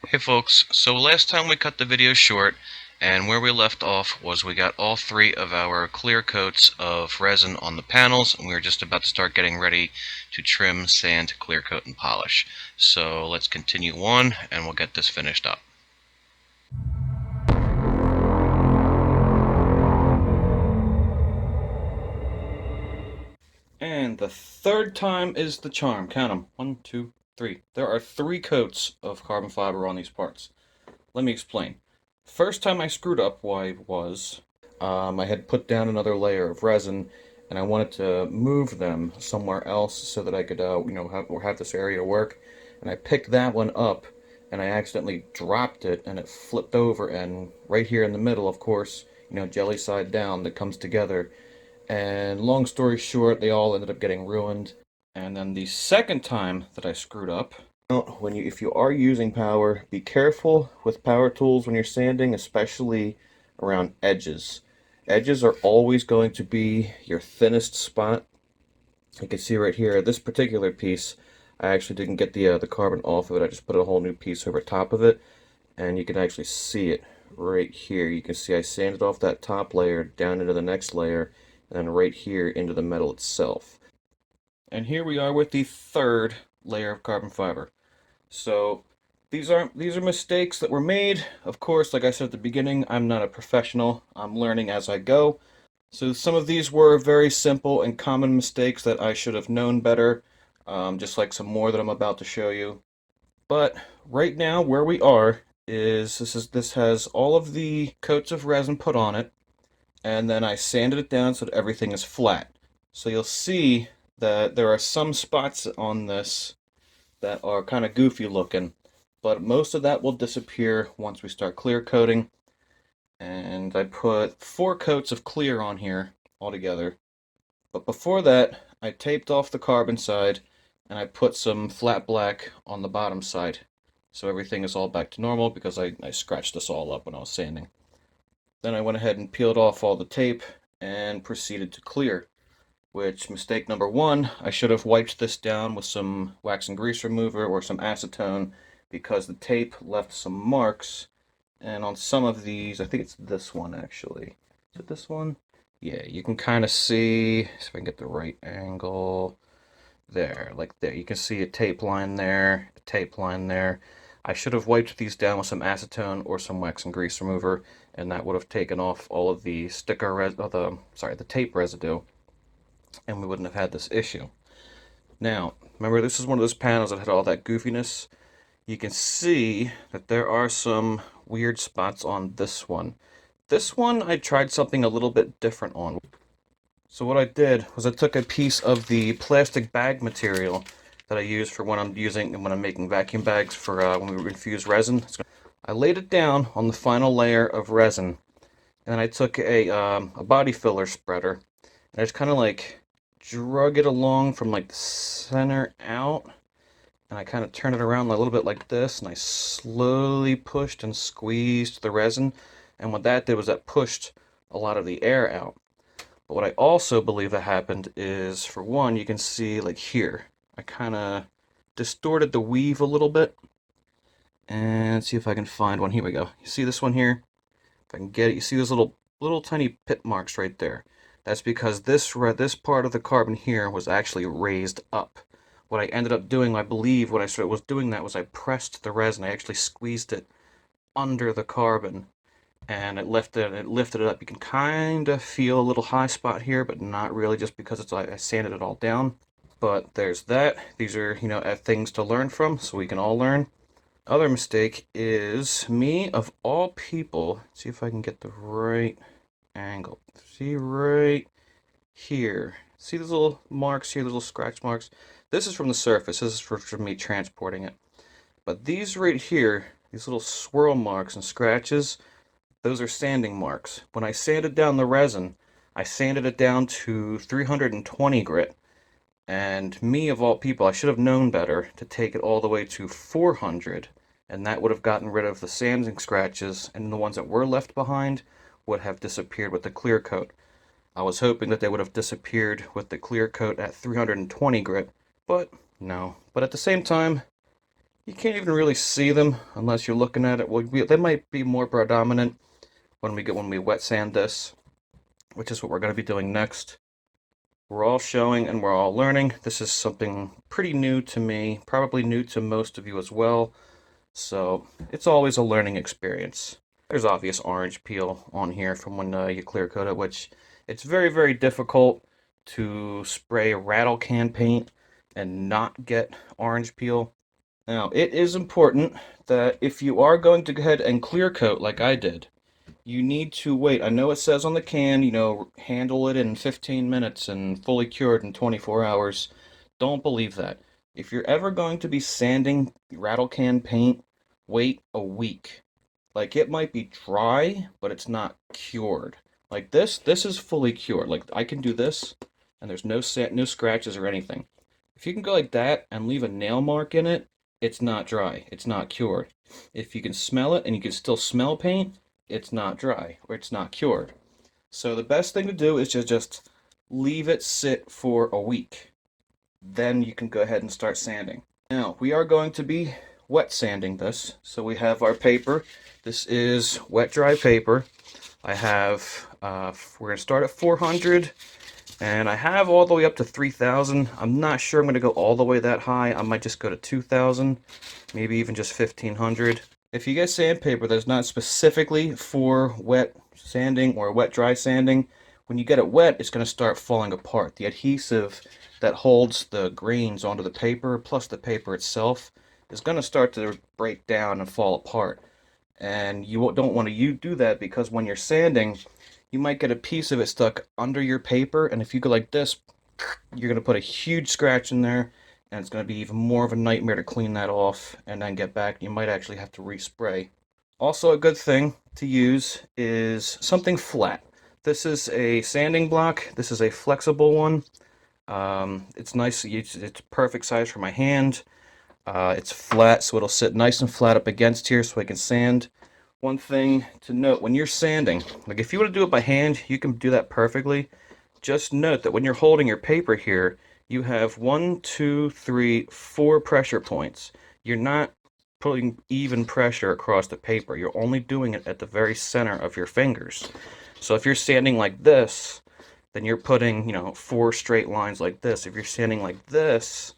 Hey folks, so last time we cut the video short, and where we left off was we got all three of our clear coats of resin on the panels, and we were just about to start getting ready to trim, sand, clear coat, and polish. So let's continue on, and we'll get this finished up. And the third time is the charm. Count them. 1, 2, 3. There are 3 coats of carbon fiber on these parts. Let me explain. First time I screwed up I had put down another layer of resin, and I wanted to move them somewhere else so that I could, have this area work. And I picked that one up, and I accidentally dropped it, and it flipped over. And right here in the middle, of course, jelly side down, that comes together. And long story short, they all ended up getting ruined. And then the second time that I screwed up, if you are using power, be careful with power tools when you're sanding, especially around edges. Edges are always going to be your thinnest spot. You can see right here, this particular piece, I actually didn't get the carbon off of it. I just put a whole new piece over top of it, and you can actually see it right here. You can see I sanded off that top layer down into the next layer, and then right here into the metal itself. And here we are with the third layer of carbon fiber. So these are mistakes that were made. Of course, like I said at the beginning, I'm not a professional. I'm learning as I go. So some of these were very simple and common mistakes that I should have known better, just like some more that I'm about to show you. But right now, where we are is this has all of the coats of resin put on it, and then I sanded it down so that everything is flat. So you'll see that there are some spots on this that are kind of goofy looking, but most of that will disappear once we start clear coating. And I put 4 coats of clear on here altogether. But before that, I taped off the carbon side, and I put some flat black on the bottom side. So everything is all back to normal because I scratched this all up when I was sanding. Then I went ahead and peeled off all the tape and proceeded to clear. Which, mistake number 1, I should have wiped this down with some wax and grease remover or some acetone, because the tape left some marks. And on some of these, I think it's this one actually. Is it this one? Yeah, you can kind of see, see if I can get the right angle. There, like there. You can see a tape line there, a tape line there. I should have wiped these down with some acetone or some wax and grease remover, and that would have taken off all of the the tape residue, and we wouldn't have had this issue. Now, remember, this is one of those panels that had all that goofiness. You can see that there are some weird spots on this one. This one, I tried something a little bit different on. So what I did was I took a piece of the plastic bag material that I use for when I'm making vacuum bags for when we infuse resin. I laid it down on the final layer of resin, and then I took a body filler spreader, and I just kind of like drug it along from like the center out, and I kind of turned it around a little bit like this, and I slowly pushed and squeezed the resin, and what that did was that pushed a lot of the air out. But what I also believe that happened is, for one, you can see like here, I kind of distorted the weave a little bit, and see if I can find one. Here we go. You see this one here? If I can get it, you see those little tiny pit marks right there. That's because this part of the carbon here was actually raised up. What I ended up doing, I believe, when I was doing that, was I pressed the resin. I actually squeezed it under the carbon, and it lifted it up. You can kind of feel a little high spot here, but not really, just because I sanded it all down. But there's that. These are, things to learn from, so we can all learn. Other mistake is me, of all people. See if I can get the right angle. See right here. See those little marks here, those little scratch marks? This is from the surface. This is from me transporting it. But these right here, these little swirl marks and scratches, those are sanding marks. When I sanded down the resin, I sanded it down to 320 grit. And me, of all people, I should have known better to take it all the way to 400, and that would have gotten rid of the sanding scratches, and the ones that were left behind would have disappeared with the clear coat. I was hoping that they would have disappeared with the clear coat at 320 grit, but no. But at the same time, You can't even really see them unless you're looking at it. Well, they might be more predominant when we wet sand this, which is what we're going to be doing next. We're all showing and we're all learning. This is something pretty new to me, probably new to most of you as well. So it's always a learning experience. There's obvious orange peel on here from when you clear coat it, which it's very, very difficult to spray rattle can paint and not get orange peel. Now, it is important that if you are going to go ahead and clear coat like I did, you need to wait. I know it says on the can, handle it in 15 minutes and fully cured in 24 hours. Don't believe that. If you're ever going to be sanding rattle can paint, wait a week. Like, it might be dry, but it's not cured. Like this is fully cured. Like, I can do this, and there's no scratches or anything. If you can go like that and leave a nail mark in it, it's not dry. It's not cured. If you can smell it and you can still smell paint, it's not dry or it's not cured. So the best thing to do is just leave it sit for a week. Then you can go ahead and start sanding. Now, we are going to be wet sanding this. So we have our paper. This is wet dry paper. I have, we're going to start at 400, and I have all the way up to 3,000. I'm not sure I'm going to go all the way that high. I might just go to 2,000, maybe even just 1,500. If you get sandpaper that's not specifically for wet sanding or wet dry sanding, when you get it wet, it's going to start falling apart. The adhesive that holds the grains onto the paper, plus the paper itself, is going to start to break down and fall apart. And you don't want to do that, because when you're sanding, you might get a piece of it stuck under your paper, and if you go like this, you're going to put a huge scratch in there, and it's going to be even more of a nightmare to clean that off and then get back. You might actually have to respray. Also, a good thing to use is something flat. This is a sanding block. This is a flexible one. It's nice. It's perfect size for my hand. It's flat, so it'll sit nice and flat up against here so I can sand. One thing to note when you're sanding, like if you want to do it by hand, you can do that perfectly. Just note that when you're holding your paper here, you have 1, 2, 3, 4 pressure points. You're not putting even pressure across the paper. You're only doing it at the very center of your fingers. So if you're sanding like this, then you're putting, 4 straight lines like this. If you're sanding like this,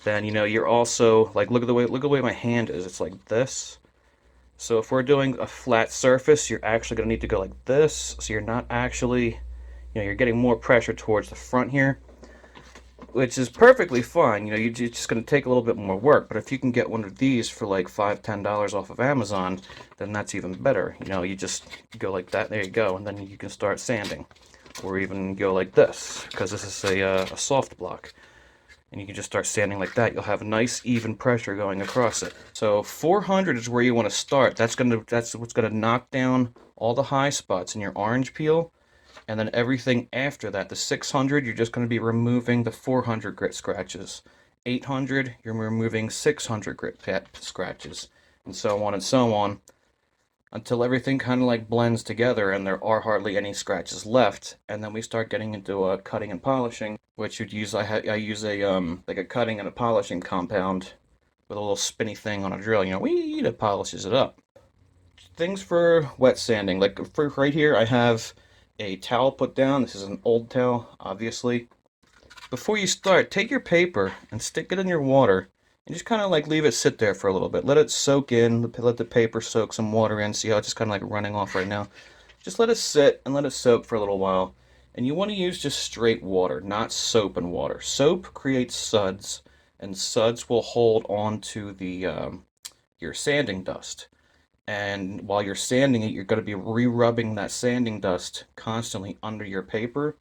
then, you're also, like, look at the way my hand is. It's like this. So if we're doing a flat surface, you're actually going to need to go like this. So you're not actually, you're getting more pressure towards the front here, which is perfectly fine. You're just going to take a little bit more work. But if you can get one of these for like $5, $10 off of Amazon, then that's even better. You just go like that. There you go. And then you can start sanding. Or even go like this, because this is a soft block. And you can just start sanding like that. You'll have nice even pressure going across it. So 400 is where you want to start. That's what's gonna knock down all the high spots in your orange peel. And then everything after that, the 600, you're just going to be removing the 400 grit scratches. 800, you're removing 600 grit scratches, and so on, until everything kind of like blends together and there are hardly any scratches left. And then we start getting into cutting and polishing, which you'd use. I use a like a cutting and a polishing compound with a little spinny thing on a drill. It polishes it up. Things for wet sanding, like for right here, I have a towel put down. This is an old towel, obviously. Before you start, take your paper and stick it in your water and just kind of like leave it sit there for a little bit. Let it soak in, let the paper soak some water in. See how it's just kind of like running off right now? Just let it sit and let it soak for a little while. And you want to use just straight water, not soap and water. Soap creates suds, and suds will hold on to the your sanding dust. And while you're sanding it, you're going to be re-rubbing that sanding dust constantly under your paper.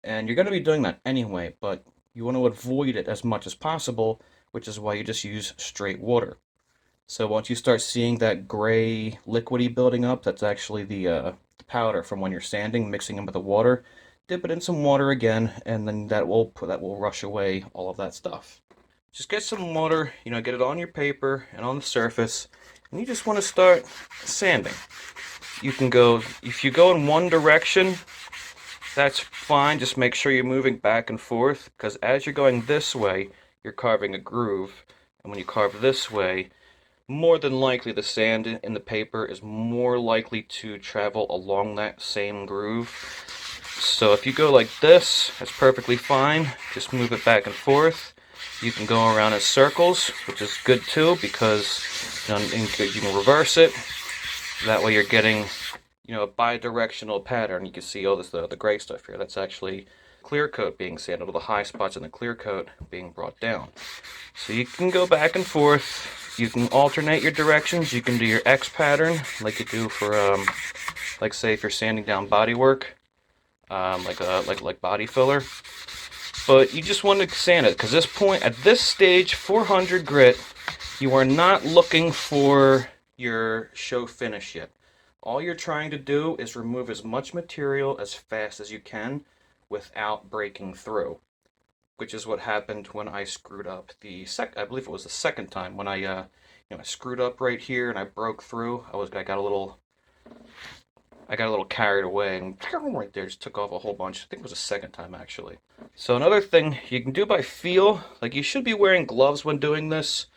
And you're going to be doing that anyway, but you want to avoid it as much as possible, which is why you just use straight water. So once you start seeing that gray liquidy building up, that's actually the powder from when you're sanding, mixing in with the water. Dip it in some water again, and then that will rush away all of that stuff. Just get some water, get it on your paper and on the surface, and you just want to start sanding. You can go, if you go in one direction, that's fine. Just make sure you're moving back and forth, because as you're going this way, you're carving a groove. And when you carve this way, more than likely the sand in the paper is more likely to travel along that same groove. So if you go like this, that's perfectly fine. Just move it back and forth. You can go around in circles, which is good too, because you can reverse it. That way you're getting, a bi-directional pattern. You can see all this, the gray stuff here. That's actually clear coat being sanded, all the high spots in the clear coat being brought down. So you can go back and forth. You can alternate your directions. You can do your X pattern like you do for, like say if you're sanding down body work, like body filler. But you just want to sand it because at this stage, 400 grit, you are not looking for your show finish yet. All you're trying to do is remove as much material as fast as you can without breaking through, which is what happened when I screwed up I believe it was the second time when I screwed up right here and I broke through. I got a little carried away and right there just took off a whole bunch. I think it was the second time actually. So another thing you can do by feel, like you should be wearing gloves when doing this,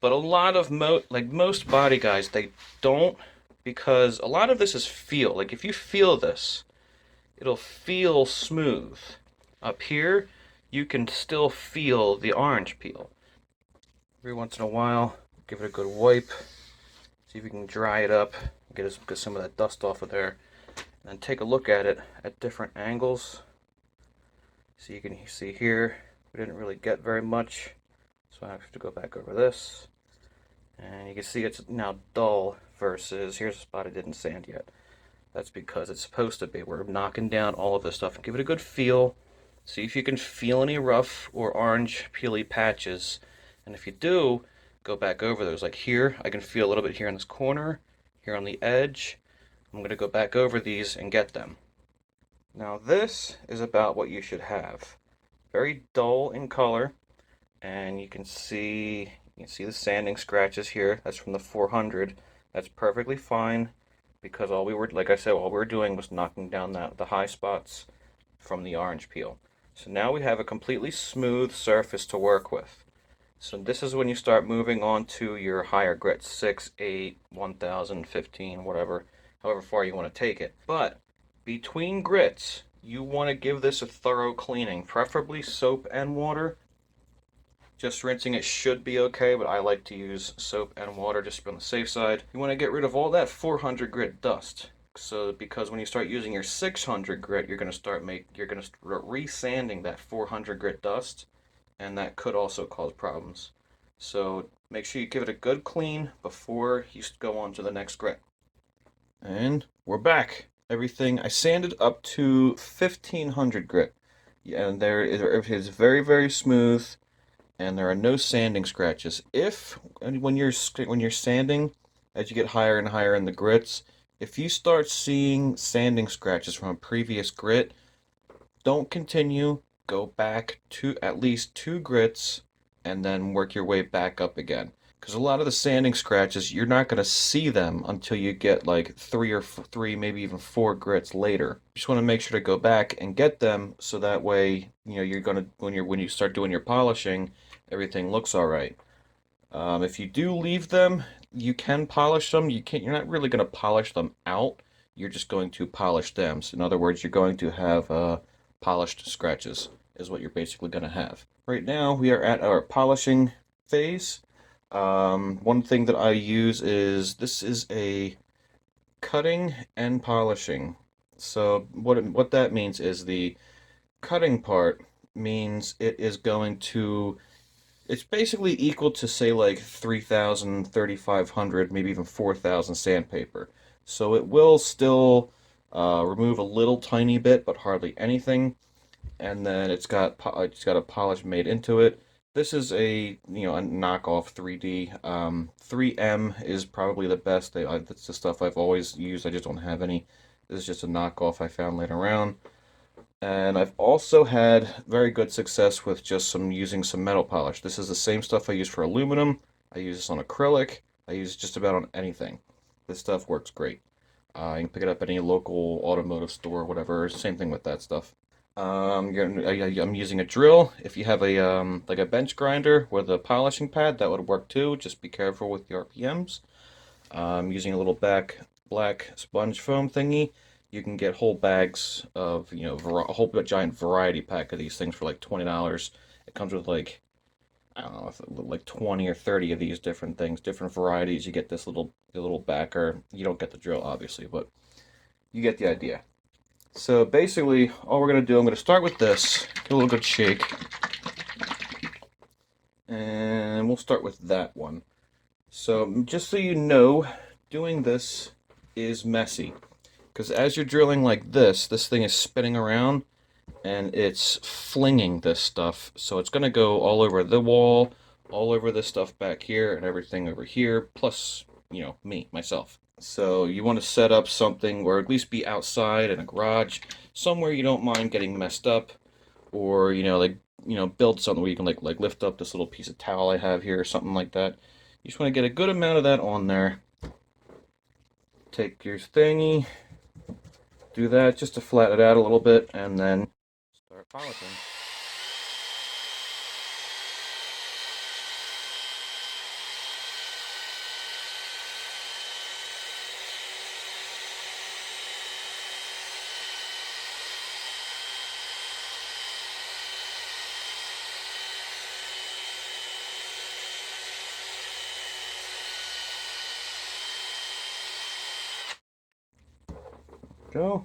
but a lot of most body guys, they don't, because a lot of this is feel. Like if you feel this, it'll feel smooth. Up here, you can still feel the orange peel. Every once in a while, give it a good wipe. See if you can dry it up, get some of that dust off of there. And then take a look at it at different angles. So you can see here, we didn't really get very much. So I have to go back over this. And you can see it's now dull versus here's a spot I didn't sand yet. That's because it's supposed to be. We're knocking down all of this stuff and give it a good feel. See if you can feel any rough or orange peely patches. And if you do, go back over those. Like here, I can feel a little bit here in this corner, here on the edge. I'm going to go back over these and get them. Now this is about what you should have. Very dull in color, and you can see the sanding scratches here. That's from the 400. That's perfectly fine because all we were doing was knocking down the high spots from the orange peel. So now we have a completely smooth surface to work with. So this is when you start moving on to your higher grit, 6, 8, 1000, 15, whatever, however far you want to take it. But between grits, you want to give this a thorough cleaning, preferably soap and water. Just rinsing it should be okay, but I like to use soap and water just to be on the safe side. You want to get rid of all that 400 grit dust. So because when you start using your 600 grit, you're going to start re-sanding that 400 grit dust, and that could also cause problems. So make sure you give it a good clean before you go on to the next grit. And we're back. Everything I sanded up to 1500 grit, and it is very, very smooth, and there are no sanding scratches. When you're sanding, as you get higher and higher in the grits, if you start seeing sanding scratches from a previous grit, don't continue. Go back to at least 2 grits, and then work your way back up again. Because a lot of the sanding scratches, you're not going to see them until you get like 3, maybe even 4 grits later. You just want to make sure to go back and get them, so that way, you're gonna when you start doing your polishing, everything looks all right. If you do leave them, you can polish them. You're not really going to polish them out. You're just going to polish them. So in other words, you're going to have polished scratches, is what you're basically going to have. Right now, we are at our polishing phase. One thing that I use this is a cutting and polishing. So what that means is the cutting part means it's basically equal to, say, like 3,000, 3,500, maybe even 4,000 sandpaper. So it will still remove a little tiny bit, but hardly anything. And then it's got a polish made into it. This is a knockoff 3D. 3M is probably the best. That's the stuff I've always used. I just don't have any. This is just a knockoff I found laying around. And I've also had very good success with using some metal polish. This is the same stuff I use for aluminum. I use this on acrylic. I use it just about on anything. This stuff works great. You can pick it up at any local automotive store or whatever. Same thing with that stuff. I'm using a drill. If you have a like a bench grinder with a polishing pad, that would work too. Just be careful with the RPMs. I'm using a little black sponge foam thingy. You can get whole bags of, a whole giant variety pack of these things for like $20. It comes with like, I don't know, like 20 or 30 of these different things, different varieties. You get this little backer. You don't get the drill, obviously, but you get the idea. So basically, all we're going to do, I'm going to start with this, give a little good shake, and we'll start with that one. So just so you know, doing this is messy, because as you're drilling like this thing is spinning around, and it's flinging this stuff, so it's going to go all over the wall, all over this stuff back here, and everything over here, plus, myself. So you want to set up something, or at least be outside in a garage, somewhere you don't mind getting messed up, or build something where you can like lift up this little piece of towel I have here or something like that. You just want to get a good amount of that on there. Take your thingy, do that just to flatten it out a little bit, and then start polishing. Go.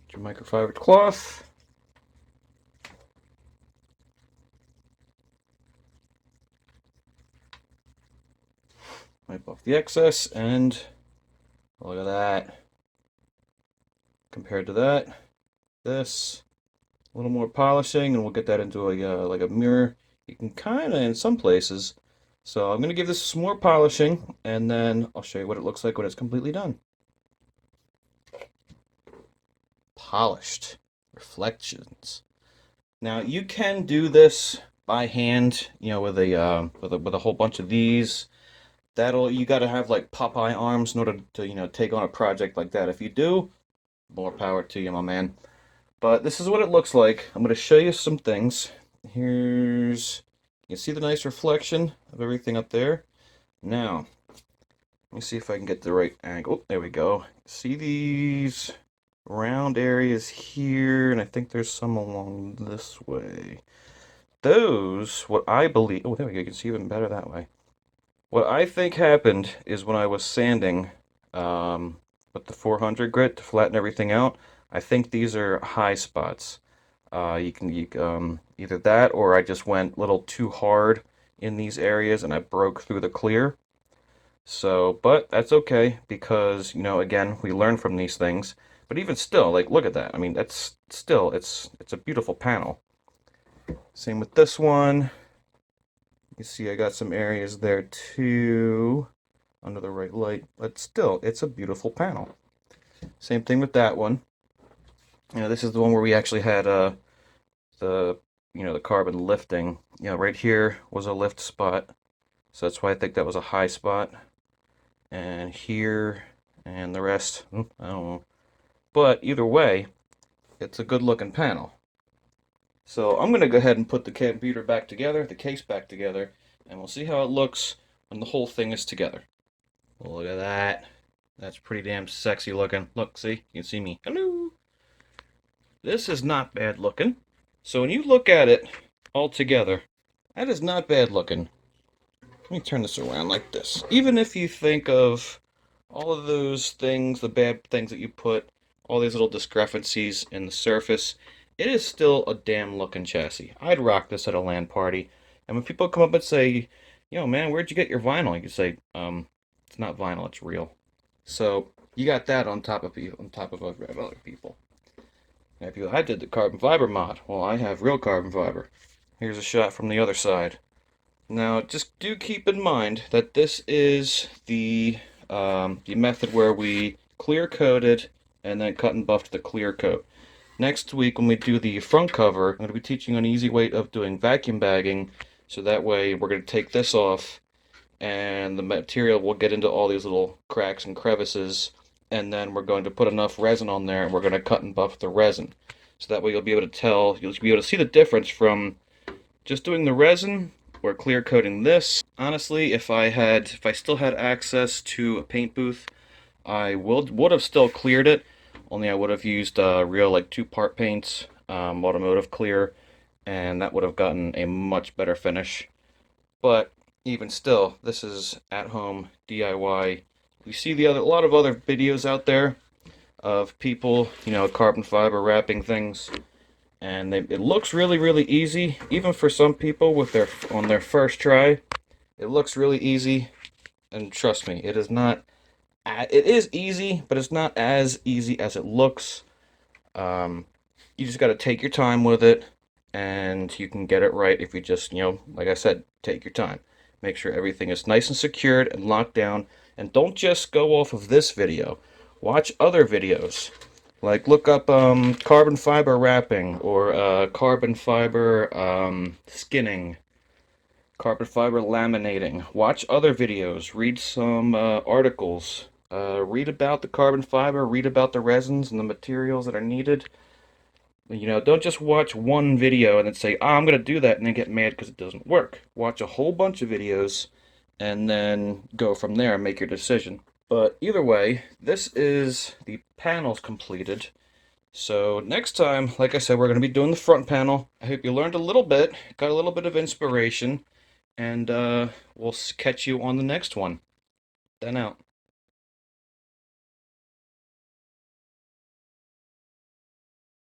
Get your microfiber cloth. Wipe off the excess, and look at that. Compared to that, this, a little more polishing, and we'll get that into a like a mirror. You can kind of in some places. So I'm going to give this some more polishing, and then I'll show you what it looks like when it's completely done. Polished reflections. Now you can do this by hand, with a whole bunch of these. You got to have like Popeye arms in order to take on a project like that. If you do, more power to you, my man. But this is what it looks like. I'm going to show you some things. You can see the nice reflection of everything up there. Now, let me see if I can get the right angle. Oh, there we go. See these round areas here, and I think there's some along this way. Those, what I believe, oh, there we go. You can see even better that way. What I think happened is when I was sanding with the 400 grit to flatten everything out, I think these are high spots. You can either that, or I just went a little too hard in these areas and I broke through the clear. So, but that's okay because, again, we learn from these things. But even still, like, look at that. I mean, that's still, it's a beautiful panel. Same with this one. You see I got some areas there too, under the right light, but still, it's a beautiful panel. Same thing with that one. This is the one where we actually had the the carbon lifting. Right here was a lift spot, so that's why I think that was a high spot. And here, and the rest, I don't know. But either way, it's a good looking panel. So I'm going to go ahead and put the computer back together, the case back together, and we'll see how it looks when the whole thing is together. Look at that. That's pretty damn sexy looking. Look, see? You can see me. Hello! This is not bad looking. So when you look at it all together, that is not bad looking. Let me turn this around like this. Even if you think of all of those things, the bad things that you put, all these little discrepancies in the surface, it is still a damn looking chassis. I'd rock this at a LAN party. And when people come up and say, man, where'd you get your vinyl? You can say, it's not vinyl, it's real. So you got that on top of other people. Now, people, I did the carbon fiber mod. Well, I have real carbon fiber. Here's a shot from the other side. Now, just do keep in mind that this is the method where we clear coated and then cut and buffed the clear coat. Next week, when we do the front cover, I'm going to be teaching an easy way of doing vacuum bagging. So that way, we're going to take this off, and the material will get into all these little cracks and crevices, and then we're going to put enough resin on there, and we're going to cut and buff the resin. So that way you'll be able to tell, you'll be able to see the difference from just doing the resin or clear coating this. Honestly, if I still had access to a paint booth, I would have still cleared it, only I would have used real like 2-part paints, automotive clear, and that would have gotten a much better finish. But even still, this is at home DIY. You see a lot of other videos out there of people, carbon fiber wrapping things, and it looks really, really easy, even for some people on their first try. It looks really easy, and trust me, it is not. It is easy, but it's not as easy as it looks. You just got to take your time with it, and you can get it right if you just, like I said, take your time. Make sure everything is nice and secured and locked down, and don't just go off of this video. Watch other videos. Like look up carbon fiber wrapping or carbon fiber skinning, carbon fiber laminating. Watch other videos. Read some articles. Read about the carbon fiber. Read about the resins and the materials that are needed. Don't just watch one video and then say, oh, I'm going to do that, and then get mad because it doesn't work. Watch a whole bunch of videos and then go from there and make your decision. But either way, this is the panels completed. So next time, like I said, we're going to be doing the front panel. I hope you learned a little bit, got a little bit of inspiration, and we'll catch you on the next one. Then out.